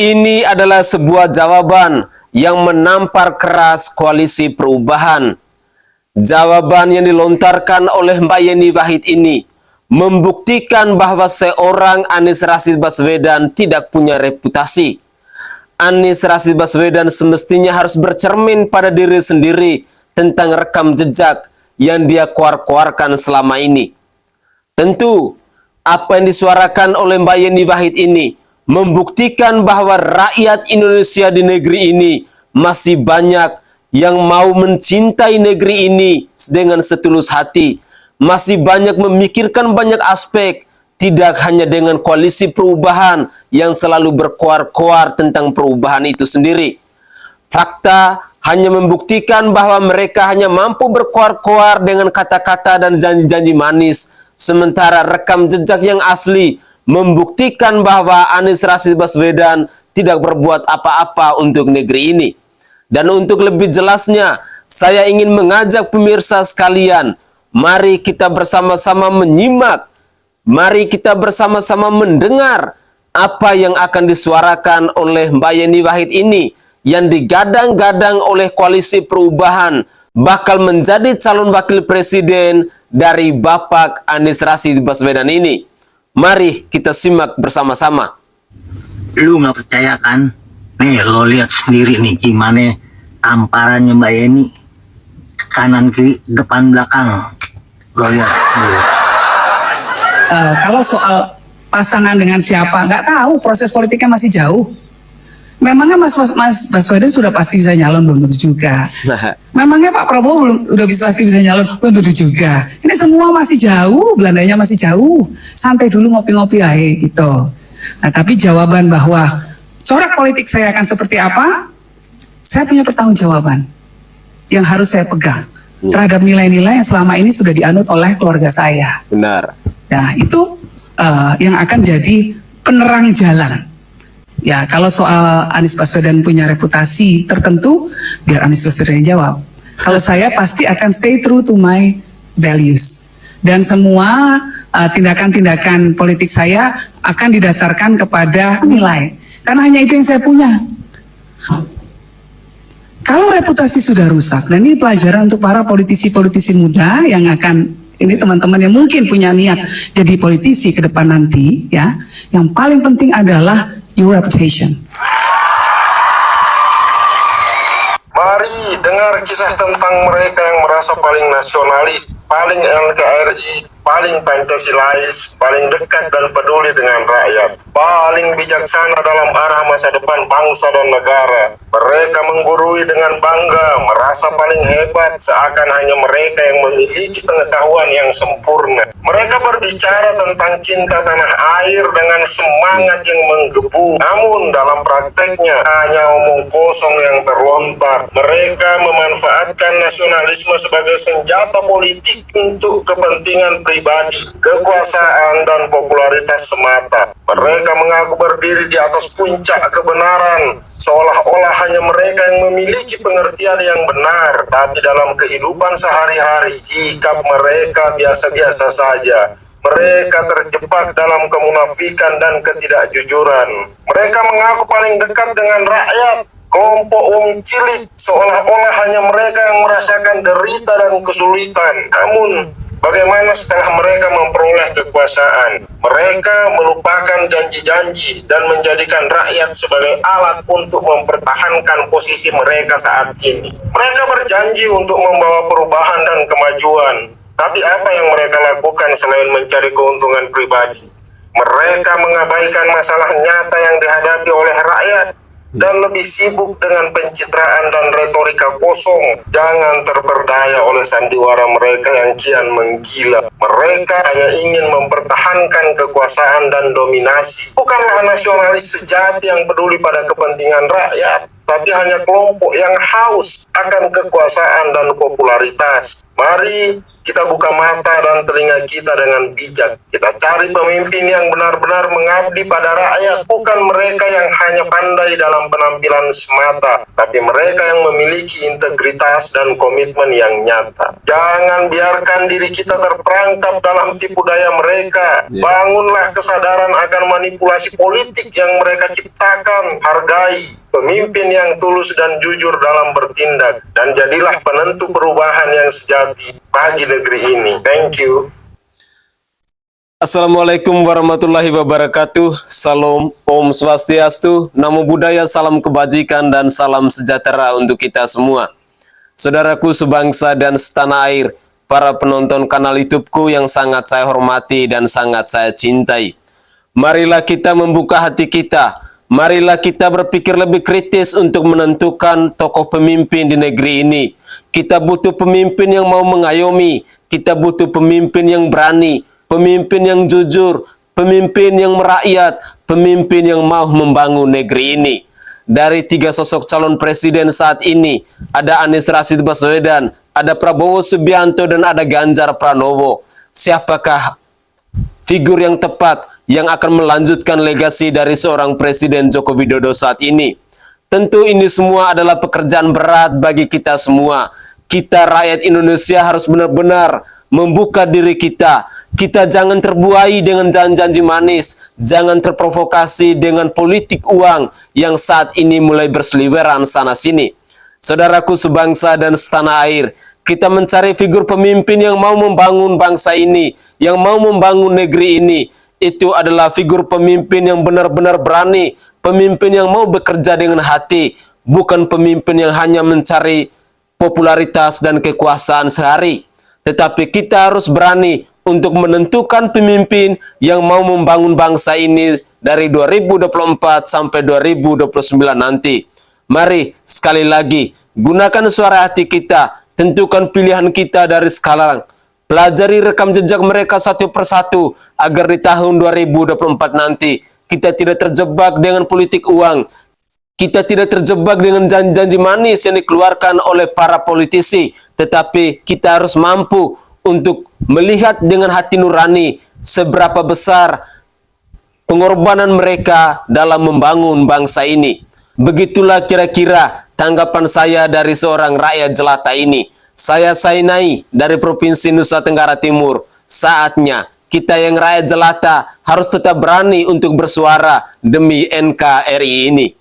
Ini adalah sebuah jawaban yang menampar keras koalisi perubahan. Jawaban yang dilontarkan oleh Mbak Yeni Wahid ini membuktikan bahwa seorang Anies Rashid Baswedan tidak punya reputasi. Anies Rashid Baswedan semestinya harus bercermin pada diri sendiri tentang rekam jejak yang dia keluarkan selama ini. Tentu, apa yang disuarakan oleh Mbak Yeni Wahid ini membuktikan bahwa rakyat Indonesia di negeri ini masih banyak yang mau mencintai negeri ini dengan setulus hati. Masih banyak memikirkan banyak aspek, tidak hanya dengan koalisi perubahan yang selalu berkoar-koar tentang perubahan itu sendiri. Fakta hanya membuktikan bahwa mereka hanya mampu berkoar-koar dengan kata-kata dan janji-janji manis, sementara rekam jejak yang asli membuktikan bahwa Anies Rashid Baswedan tidak berbuat apa-apa untuk negeri ini. Dan untuk lebih jelasnya, saya ingin mengajak pemirsa sekalian, mari kita bersama-sama menyimak, mari kita bersama-sama mendengar apa yang akan disuarakan oleh Mbak Yeni Wahid ini, yang digadang-gadang oleh koalisi perubahan bakal menjadi calon wakil presiden dari Bapak Anies Rashid Baswedan ini. Mari kita simak bersama-sama. Lu nggak percaya kan? Nih lo lihat sendiri nih gimana tamparannya Mbak Yeni, kanan kiri depan belakang. Lo lihat. Kalau soal pasangan dengan siapa nggak tahu, proses politiknya masih jauh. Memangnya Mas Baswedan sudah pasti bisa nyalon? Belum tentu juga. Memangnya Pak Prabowo udah pasti bisa nyalon? Belum tentu juga. Ini semua masih jauh, Belandanya masih jauh. Santai dulu, ngopi-ngopi aja gitu. Nah, tapi jawaban bahwa corak politik saya akan seperti apa, saya punya pertanggungjawaban yang harus saya pegang terhadap nilai-nilai yang selama ini sudah dianut oleh keluarga saya. Benar. Nah, itu yang akan jadi penerang jalan. Ya, kalau soal Anies Baswedan punya reputasi tertentu, biar Anies Baswedan yang jawab. Kalau saya pasti akan stay true to my values. Dan semua tindakan-tindakan politik saya akan didasarkan kepada nilai. Karena hanya itu yang saya punya. Kalau reputasi sudah rusak, dan ini pelajaran untuk para politisi-politisi muda yang akan, ini teman-teman yang mungkin punya niat jadi politisi ke depan nanti, ya, yang paling penting adalah your reputation. Mari dengar kisah tentang mereka yang merasa paling nasionalis, paling NKRI, paling Pancasilais, paling dekat dan peduli dengan rakyat, paling bijaksana dalam arah masa depan bangsa dan negara. Mereka menggurui dengan bangga, merasa paling hebat, seakan hanya mereka yang memiliki pengetahuan yang sempurna. Mereka berbicara tentang cinta tanah air dengan semangat yang menggebu, namun dalam prakteknya hanya omong kosong yang terlontar. Mereka memanfaatkan nasionalisme sebagai senjata politik untuk kepentingan pribadi, kekuasaan, dan popularitas semata. Mereka mengaku berdiri di atas puncak kebenaran, seolah-olah hanya mereka yang memiliki pengertian yang benar, tapi dalam kehidupan sehari-hari, sikap mereka biasa-biasa saja. Mereka terjebak dalam kemunafikan dan ketidakjujuran. Mereka mengaku paling dekat dengan rakyat, kelompok wong cilik, seolah-olah hanya mereka yang merasakan derita dan kesulitan. Namun, bagaimana setelah mereka memperoleh kekuasaan? Mereka melupakan janji-janji dan menjadikan rakyat sebagai alat untuk mempertahankan posisi mereka saat ini. Mereka berjanji untuk membawa perubahan dan kemajuan. Tapi apa yang mereka lakukan selain mencari keuntungan pribadi? Mereka mengabaikan masalah nyata yang dihadapi oleh rakyat dan lebih sibuk dengan pencitraan dan retorika kosong. Jangan terperdaya oleh sandiwara mereka yang kian menggila. Mereka hanya ingin mempertahankan kekuasaan dan dominasi. Bukanlah nasionalis sejati yang peduli pada kepentingan rakyat, tapi hanya kelompok yang haus akan kekuasaan dan popularitas. Mari Kita buka mata dan telinga kita dengan bijak. Kita cari pemimpin yang benar-benar mengabdi pada rakyat, bukan mereka yang hanya pandai dalam penampilan semata, tapi mereka yang memiliki integritas dan komitmen yang nyata. Jangan biarkan diri kita terperangkap dalam tipu daya mereka. Bangunlah kesadaran akan manipulasi politik yang mereka ciptakan. Hargai pemimpin yang tulus dan jujur dalam bertindak, dan jadilah penentu perubahan yang sejati bagi negeri ini. Thank you. Assalamualaikum warahmatullahi wabarakatuh. Salam, Om Swastiastu, Namo Buddhaya, salam kebajikan dan salam sejahtera untuk kita semua. Saudaraku sebangsa dan setanah air, para penonton kanal YouTubeku yang sangat saya hormati dan sangat saya cintai. Marilah kita membuka hati kita. Marilah kita berpikir lebih kritis untuk menentukan tokoh pemimpin di negeri ini. Kita butuh pemimpin yang mau mengayomi. Kita butuh pemimpin yang berani. Pemimpin yang jujur. Pemimpin yang merakyat. Pemimpin yang mau membangun negeri ini. Dari 3 sosok calon presiden saat ini, ada Anies Rashid Baswedan, ada Prabowo Subianto, dan ada Ganjar Pranowo. Siapakah figur yang tepat yang akan melanjutkan legasi dari seorang Presiden Joko Widodo saat ini? Tentu ini semua adalah pekerjaan berat bagi kita semua. Kita rakyat Indonesia harus benar-benar membuka diri kita. Kita jangan terbuai dengan janji-janji manis. Jangan terprovokasi dengan politik uang yang saat ini mulai berseliweran sana-sini. Saudaraku sebangsa dan setanah air, kita mencari figur pemimpin yang mau membangun bangsa ini, yang mau membangun negeri ini. Itu adalah figur pemimpin yang benar-benar berani, pemimpin yang mau bekerja dengan hati, bukan pemimpin yang hanya mencari popularitas dan kekuasaan sehari. Tetapi kita harus berani untuk menentukan pemimpin yang mau membangun bangsa ini dari 2024 sampai 2029 nanti. Mari sekali lagi gunakan suara hati kita, tentukan pilihan kita dari sekarang. Pelajari rekam jejak mereka satu persatu agar di tahun 2024 nanti kita tidak terjebak dengan politik uang. Kita tidak terjebak dengan janji-janji manis yang dikeluarkan oleh para politisi, tetapi kita harus mampu untuk melihat dengan hati nurani seberapa besar pengorbanan mereka dalam membangun bangsa ini. Begitulah kira-kira tanggapan saya dari seorang rakyat jelata ini. Saya Sainai dari Provinsi Nusa Tenggara Timur. Saatnya kita yang rakyat jelata harus tetap berani untuk bersuara demi NKRI ini.